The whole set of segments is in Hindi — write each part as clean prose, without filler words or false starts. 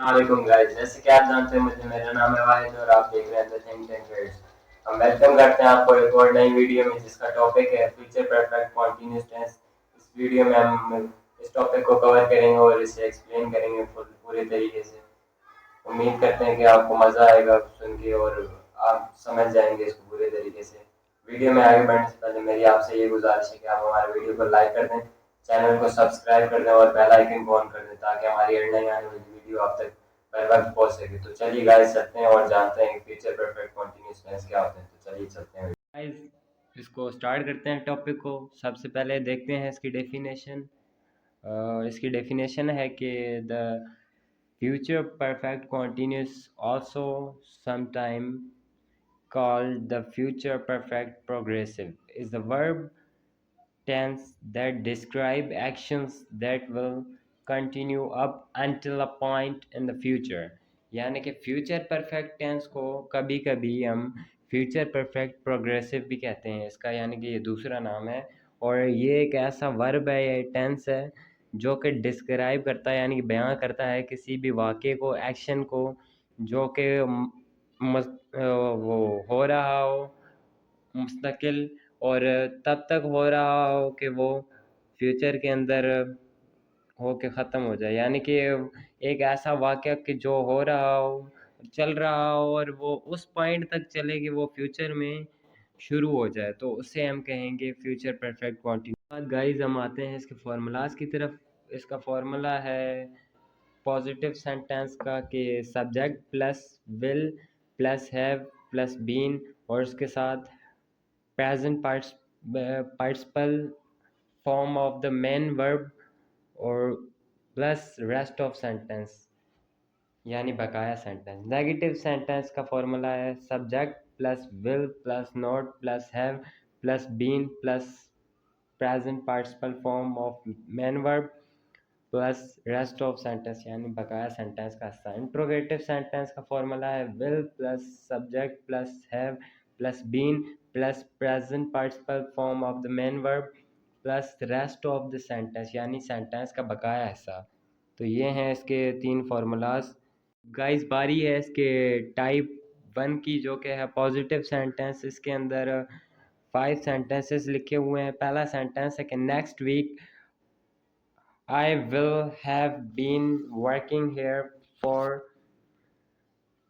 अस्सलामुअलैकुम गाइस। जैसे कि आप जानते हैं मुझे, मेरा नाम है वाहिद और आप देख रहे हैं द थिंक टैंक ट्रेड्स। हम वेलकम करते हैं आपको एक और नई वीडियो में, जिसका टॉपिक है फ्यूचर परफेक्ट कॉन्टिन्यूअस टेंस। इस वीडियो में हम इस टॉपिक को कवर करेंगे और इसे एक्सप्लेन करेंगे पूरे तरीके से। उम्मीद करते हैं कि आपको मज़ा आएगा सुन के और आप समझ जाएंगे इसको पूरे तरीके से। वीडियो में आगे बढ़ने से पहले मेरी आपसे ये गुजारिश है कि आप हमारे वीडियो को लाइक कर दें, चैनल को सब्सक्राइब कर दें और बेल आइकन को ऑन कर दें, ताकि हमारी हर नई आने वाली वीडियो आप तक बर वक्त पहुंच सके। तो चलिए गाइस चलते हैं और जानते हैं फ्यूचर परफेक्ट कंटिन्यूअस टेंस क्या होते हैं। तो चलिए चलते हैं गाइस, इसको स्टार्ट करते हैं टॉपिक को। सबसे पहले देखते हैं इसकी डेफिनेशन। इसकी डेफिनेशन है कि the future perfect continuous, also sometime called the future perfect progressive, is the verb tense that describe actions that will continue up until a point in the future। यानी कि फ्यूचर परफेक्ट टेंस को कभी कभी हम फ्यूचर परफेक्ट प्रोग्रेसिव भी कहते हैं इसका, यानी कि ये दूसरा नाम है। और ये एक ऐसा वर्ब है, ये टेंस है जो कि डिस्क्राइब करता है, यानी कि बयां करता है किसी भी वाक़े को, एक्शन को, जो कि वो हो रहा हो मुस्तकिल, और तब तक हो रहा हो कि वो फ्यूचर के अंदर हो के ख़त्म हो जाए। यानी कि एक ऐसा वाक़या कि जो हो रहा हो, चल रहा हो, और वो उस पॉइंट तक चले कि वो फ्यूचर में शुरू हो जाए, तो उसे हम कहेंगे फ्यूचर परफेक्ट कंटिन्यूअस। गाइस हम आते हैं इसके फार्मूलाज की तरफ। इसका फार्मूला है पॉजिटिव सेंटेंस का कि subject plus will plus have plus been, और उसके साथ present participle form of the main verb और प्लस रेस्ट ऑफ सेंटेंस, यानी बकाया सेंटेंस। नेगेटिव सेंटेंस का फॉर्मूला है subject plus will plus not plus have plus been plus present participle form of main verb plus rest of sentence, यानी बकाया सेंटेंस का हिस्सा। इंट्रोगेटिव सेंटेंस का फॉर्मूला है will plus subject plus have plus been plus present participle form of the main verb plus rest of the sentence, यानी सेंटेंस का बकाया हिस्सा। तो ये हैं इसके 3 फार्मूलाज। गाइस बारी है इसके टाइप 1 की, जो कि है पॉजिटिव सेंटेंस। इसके अंदर 5 सेंटेंसेस लिखे हुए हैं। पहला सेंटेंस है कि next week I will have been working here for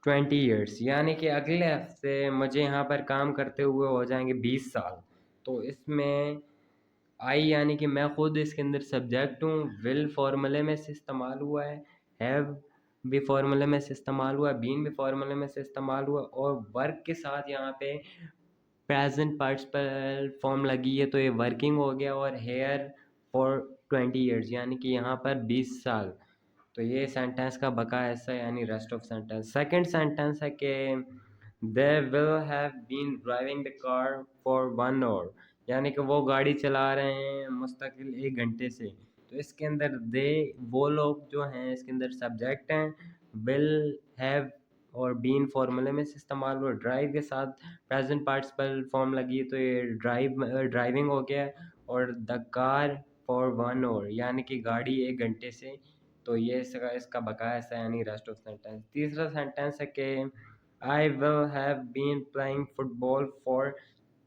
20 years, यानी कि अगले हफ्ते मुझे यहाँ पर काम करते हुए हो जाएंगे 20 साल। तो इसमें आई यानी कि मैं खुद इसके अंदर सब्जेक्ट हूँ, विल फार्मूले में से इस्तेमाल हुआ है, हैव भी फार्मूले में से इस्तेमाल हुआ है, बीन भी फार्मूले में से इस्तेमाल हुआ, और वर्क के साथ यहाँ पे प्रेजेंट पार्टिसिपल फॉर्म लगी है, तो ये वर्किंग हो गया। और हेयर फॉर 20 ईयर्स, यानी कि यहाँ पर 20 साल। तो ये सेंटेंस का बकाया हिस्सा, यानी rest of sentence. Second sentence है कि they will have been driving the car for 1 hour, यानी कि वो गाड़ी चला रहे हैं मुस्तकिल 1 घंटे से। तो इसके अंदर दे, वो लोग जो हैं, इसके अंदर सब्जेक्ट हैं, विल हैव और बीन फार्मूले में से इस्तेमाल हुआ। ड्राइव के साथ प्रेजेंट पार्टिसिपल फॉर्म लगी है, तो ये ड्राइविंग हो गया। और द कार फॉर 1 आवर, यानी कि गाड़ी 1 घंटे से। तो ये इसका बकाया हिस्सा, यानी रेस्ट ऑफ सेंटेंस। तीसरा सेंटेंस है कि I will have been playing football for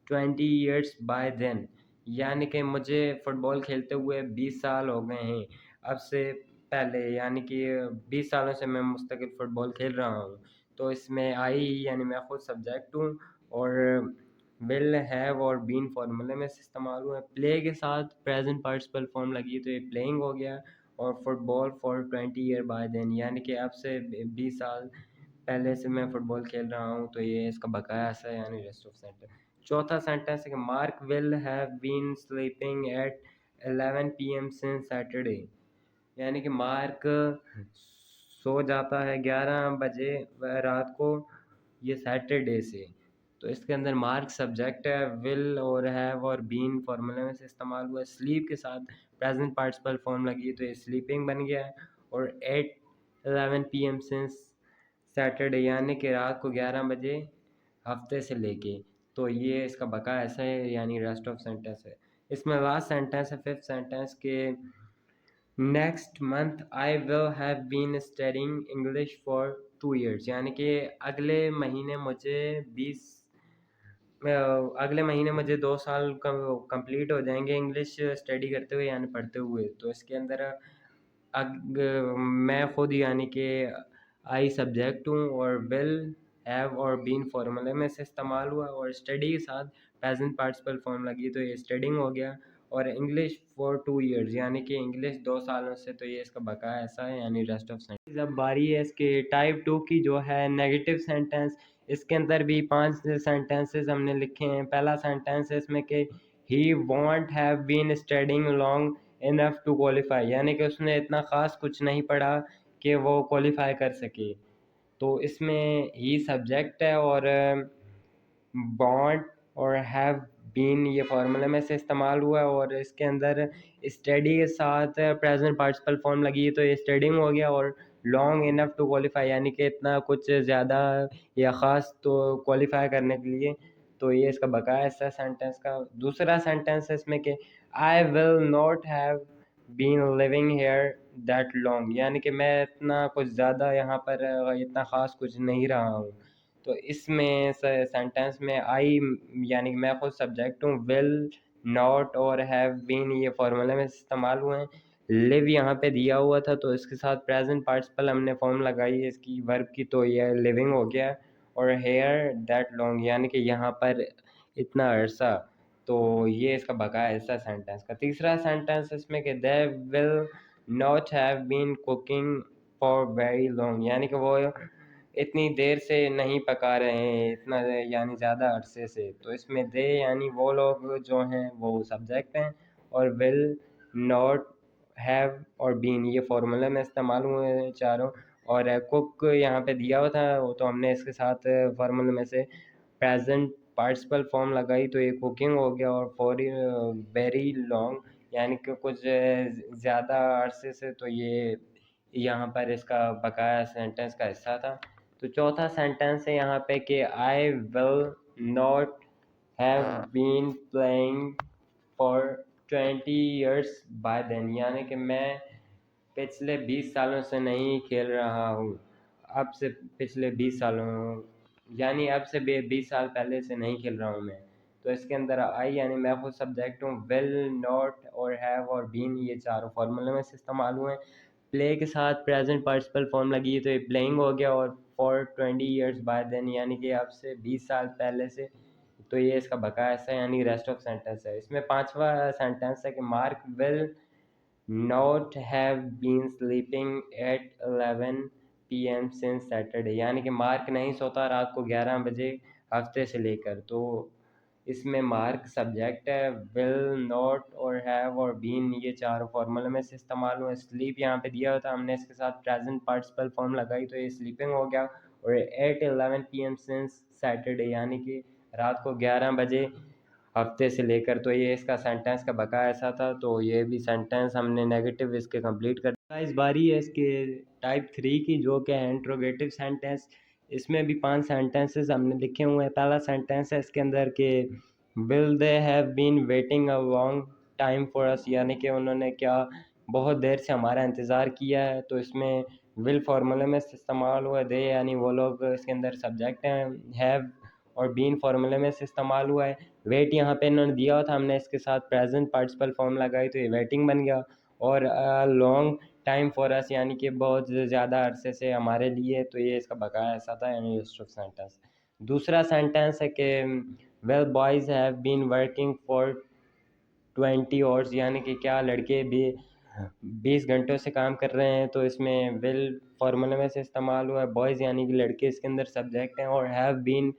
20 years by then, यानी कि मुझे फ़ुटबॉल खेलते हुए 20 साल हो गए हैं अब से पहले, यानी कि 20 सालों से मैं मुस्तकिल फ़ुटबॉल खेल रहा हूँ। तो इसमें आई यानी मैं खुद सब्जेक्ट हूँ, और विल हैव और बीन फार्मूले में से इस्तेमाल हुआ है। प्ले के साथ प्रेजेंट पार्टिसिपल फॉर्म लगी, तो ये प्लेइंग हो गया। और football for 20 year by then, यानी कि अब से 20 साल पहले से मैं फ़ुटबॉल खेल रहा हूँ। तो ये इसका बकाया हिस्सा है, यानी रेस्ट ऑफ सेंटेंस। चौथा सेंटेंस है कि Mark will have been sleeping at 11 PM since Saturday, यानी कि मार्क सो जाता है 11 बजे रात को, ये सैटरडे से। तो इसके अंदर मार्क सब्जेक्ट है, विल और हैव और बीन फार्मूले में से इस्तेमाल हुआ है। स्लीप के साथ प्रेजेंट पार्टिसिपल फॉर्म लगी, तो ये स्लीपिंग बन गया है। और 11 PM सिंस सैटरडे, यानी कि रात को 11 बजे हफ्ते से लेके। तो ये इसका बकाया ऐसा है, यानी रेस्ट ऑफ सेंटेंस है। इसमें लास्ट सेंटेंस है फिफ्थ सेंटेंस के next month I will have been studying English for 2 years, यानी कि अगले महीने मुझे 20 अगले महीने मुझे 2 साल कंप्लीट हो जाएंगे इंग्लिश स्टडी करते हुए यानी पढ़ते हुए। तो इसके अंदर मैं खुद यानी कि आई सब्जेक्ट हूँ, और विल हैव और बीन फॉर्मूले में से इस्तेमाल हुआ, और स्टडी के साथ प्रेजेंट पार्टिसिपल फॉर्म लगी तो ये स्टडिंग हो गया। और इंग्लिश फॉर 2 years, यानी कि इंग्लिश 2 सालों से, तो ये इसका बकाया ऐसा है यानी रेस्ट ऑफ सेंटेंस। अब बारी है इसके टाइप 2 की, जो है नेगेटिव सेंटेंस। इसके अंदर भी 5 सेंटेंसेस हमने लिखे हैं। पहला सेंटेंस है इसमें कि he won't have been studying long enough to qualify, यानी कि उसने इतना ख़ास कुछ नहीं पढ़ा कि वो क्वालिफाई कर सके। तो इसमें ही सब्जेक्ट है, और बॉन्ड और हैव बीन ये फार्मूले में से इस्तेमाल हुआ है, और इसके अंदर स्टडी के साथ प्रेजेंट पार्टिसिपल फॉर्म लगी है तो ये स्टडिंग हो गया। और लॉन्ग इनफ टू क्वालिफाई, यानी कि इतना कुछ ज़्यादा या ख़ास तो क्वालिफाई करने के लिए, तो ये इसका बकाया हिस्सा सेंटेंस का। दूसरा सेंटेंस है इसमें कि I will not have been living here that long, यानी कि मैं इतना कुछ ज़्यादा यहाँ पर इतना ख़ास कुछ नहीं रहा हूँ। तो इसमें सेंटेंस में आई यानी कि मैं खुद सब्जेक्ट हूँ, विल नॉट और हैव बीन ये फार्मूले में इस्तेमाल हुए हैं। लिव यहाँ पे दिया हुआ था तो इसके साथ प्रेजेंट पार्टिसिपल हमने फॉर्म लगाई है इसकी वर्ब की, तो ये लिविंग हो गया। और हेयर दैट लॉन्ग, यानी कि यहाँ पर इतना अरसा, तो ये इसका बकाया हिस्सा सेंटेंस का। तीसरा सेंटेंस इसमें कि they will not have been cooking for very long, यानी कि वो इतनी देर से नहीं पका रहे हैं, इतना यानी ज़्यादा अरसे से। तो इसमें दे यानी वो लोग जो हैं वो सब्जेक्ट हैं, और विल नॉट हैव और बीन ये फार्मूला में इस्तेमाल हुए हैं चारों। और कुक यहाँ पे दिया हुआ था, वो तो हमने इसके साथ फार्मूले में से प्रेजेंट पार्टिसिपल फॉर्म लगाई तो ये कुकिंग हो गया। और फॉर वेरी लॉन्ग, यानी कि कुछ ज़्यादा अरसे से, तो ये यहाँ पर इसका बकाया सेंटेंस का हिस्सा था। तो चौथा सेंटेंस है यहाँ पे कि I will not have been playing for 20 years by then, यानी कि मैं पिछले 20 सालों से नहीं खेल रहा हूँ। अब से पिछले 20 सालों यानी अब से 20 साल पहले से नहीं खेल रहा हूँ मैं। तो इसके अंदर आई यानी मैं खुद सब्जेक्ट हूँ, विल नॉट और हैव और बीन ये चारों फार्मूले में से इस्तेमाल हुए हैं। प्ले के साथ प्रेजेंट पार्टिसिपल फॉर्म लगी है तो ये प्लेइंग हो गया। और फॉर 20 years बाय देन, यानी कि अब से 20 साल पहले से, तो ये इसका बकाया हिस्सा यानी रेस्ट ऑफ सेंटेंस है। इसमें पांचवा सेंटेंस है कि Mark will not have been sleeping at 11 PM since Saturday, यानी कि मार्क नहीं सोता रात को 11 बजे हफ्ते से लेकर। तो इसमें मार्क सब्जेक्ट है, विल नॉट और हैव और बीन ये चारों फार्मूले में से इस्तेमाल हुए। स्लीप यहाँ पे दिया होता हमने इसके साथ प्रेजेंट पार्टिसिपल फॉर्म लगाई तो ये स्लीपिंग हो गया। और एट 11 PM सिंस सैटरडे, यानी कि रात को 11 बजे हफ्ते से लेकर, तो ये इसका सेंटेंस का बकाया ऐसा था। तो ये भी सेंटेंस हमने नेगेटिव इसके कंप्लीट कर दिया। इस बारी है इसके टाइप 3 की, जो कि है इंट्रोगेटिव सेंटेंस। इसमें भी 5 सेंटेंसेस हमने लिखे हुए हैं। पहला सेंटेंस है इसके अंदर के will they have been waiting a long time for us, यानी कि उन्होंने क्या बहुत देर से हमारा इंतज़ार किया है। तो इसमें विल फार्मूले में इस्तेमाल हुआ, दे यानी वो लोग इसके अंदर सब्जेक्ट हैं, हैव और बीन फार्मूले में से इस्तेमाल हुआ है। वेट यहाँ पे इन्होंने दिया हुआ था, हमने इसके साथ प्रेजेंट पार्टिसिपल फॉर्म लगाई तो ये वेटिंग बन गया। और लॉन्ग टाइम फॉर अस, यानी कि बहुत ज़्यादा अरसे से हमारे लिए, तो ये इसका बकाया ऐसा था यानी रेस्ट सेंटेंस। दूसरा सेंटेंस है कि will boys have been working for 20 hours, यानी कि क्या लड़के भी 20 घंटों से काम कर रहे हैं। तो इसमें विल फार्मूले में से इस्तेमाल हुआ है, बॉयज़ यानी कि लड़के इसके अंदर सब्जेक्ट हैं। और हैव बीन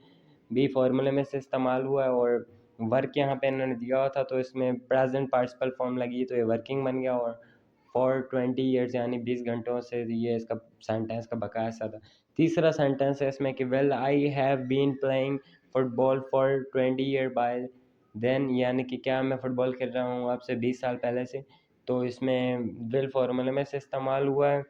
भी फार्मूले में से इस्तेमाल हुआ है। और वर्क यहाँ पे इन्होंने दिया हुआ था तो इसमें प्रेजेंट पार्टिसिपल फॉर्म लगी तो ये वर्किंग बन गया। और फॉर 20 years यानी 20 घंटों से, ये इसका सेंटेंस का बकाया सा था। तीसरा सेंटेंस है इसमें कि will I have been playing football for 20 year by then, यानी कि क्या मैं फ़ुटबॉल खेल रहा हूँ अब से 20 साल पहले से। तो इसमें विल फार्मूले में से इस्तेमाल हुआ है।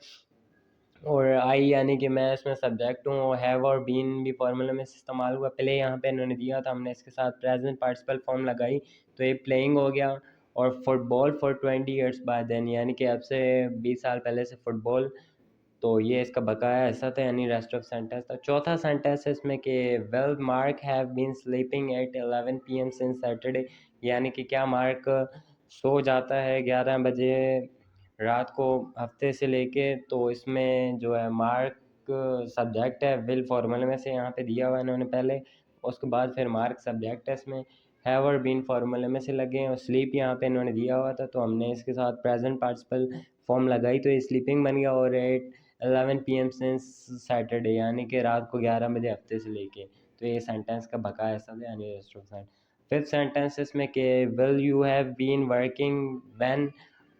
और आई यानी कि मैं इसमें सब्जेक्ट हूँ, और हैव और बीन भी फार्मूले में से इस्तेमाल हुआ। प्ले यहाँ पे इन्होंने दिया था, हमने इसके साथ प्रेजेंट पार्टिसिपल फॉर्म लगाई तो ये प्लेइंग हो गया। और फुटबॉल फॉर 20 ईयर्स बाद देन, यानी कि अब से 20 साल पहले से फुटबॉल। तो ये इसका बकाया हिस्सा था, यानी रेस्ट ऑफ सेंटेंस था। चौथा सेंटेंस है इसमें कि will Mark have been sleeping at 11 PM since Saturday, यानी कि क्या मार्क सो जाता है 11 बजे रात को हफ्ते से लेके। तो इसमें जो है मार्क सब्जेक्ट है, विल फॉर्मूले में से यहाँ पे दिया हुआ है इन्होंने पहले, उसके बाद फिर मार्क सब्जेक्ट है इसमें, हैव और बीन फार्मूले में से लगे हैं, और स्लीप यहाँ पे इन्होंने दिया हुआ था तो हमने इसके साथ प्रेजेंट पार्टिसिपल फॉर्म लगाई तो ये स्लीपिंग बन गया। और 11 PM सिंस सैटरडे, यानी कि रात को 11 बजे हफ्ते से लेके। तो ये सेंटेंस का बकाया हिस्सा था, यानी rest of sentence. Fifth sentence इसमें कि will you have been working when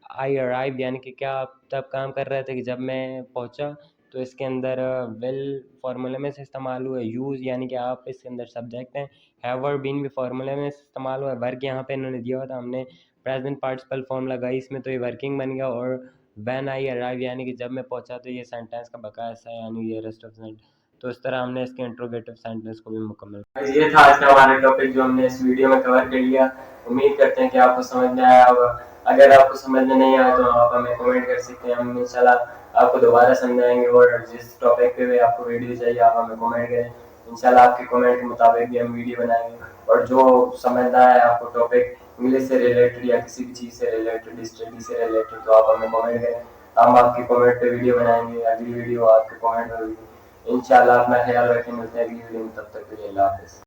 I arrive, यानी कि क्या आप तब काम कर रहे थे कि जब मैं पहुंचा। तो इसके अंदर विल फार्मूले में से इस्तेमाल हुआ है, यूज़ यानी कि आप इसके अंदर सब्जेक्ट हैं, हैव और बीन भी फार्मूले में से इस्तेमाल हुआ है, वर्क यहाँ पे इन्होंने दिया हुआ था, हमने प्रेजेंट पार्टिसिपल फॉर्म लगाई इसमें तो ये वर्किंग बन गया। और व्हेन आई अराइव यानी कि जब मैं पहुंचा, तो ये सेंटेंस का बकाया हिस्सा है, यानी ये रेस्ट ऑफ सेंटेंस। तो इस तरह हमने इसके इंट्रोगेटिव सेंटेंस को भी मुकम्मल। ये था आज का हमारा टॉपिक जो हमने इस वीडियो में कवर कर लिया। उम्मीद करते हैं कि आपको समझ में आया होगा। अगर आपको समझ में नहीं आया तो आप हमें कमेंट कर सकते हैं, हम इंशाल्लाह आपको दोबारा समझाएंगे। और जिस टॉपिक पे भी आपको वीडियो चाहिए आप हमें कमेंट करें, इंशाल्लाह आपके कमेंट के मुताबिक भी हम वीडियो बनाएंगे। और जो समझना है आपको टॉपिक इंग्लिश से रिलेटेड या किसी भी चीज़ से रिलेटेड, स्टडी से रिलेटेड, तो आप हमें कमेंट करें, हम आपके कमेंट पे वीडियो बनाएंगे। अगली वीडियो आपके कमेंट में होगी इंशाल्लाह। अपना ख्याल रखें, मिलते हैं अगली वीडियो में, तब तक के लिए अल्लाह हाफ़िज़।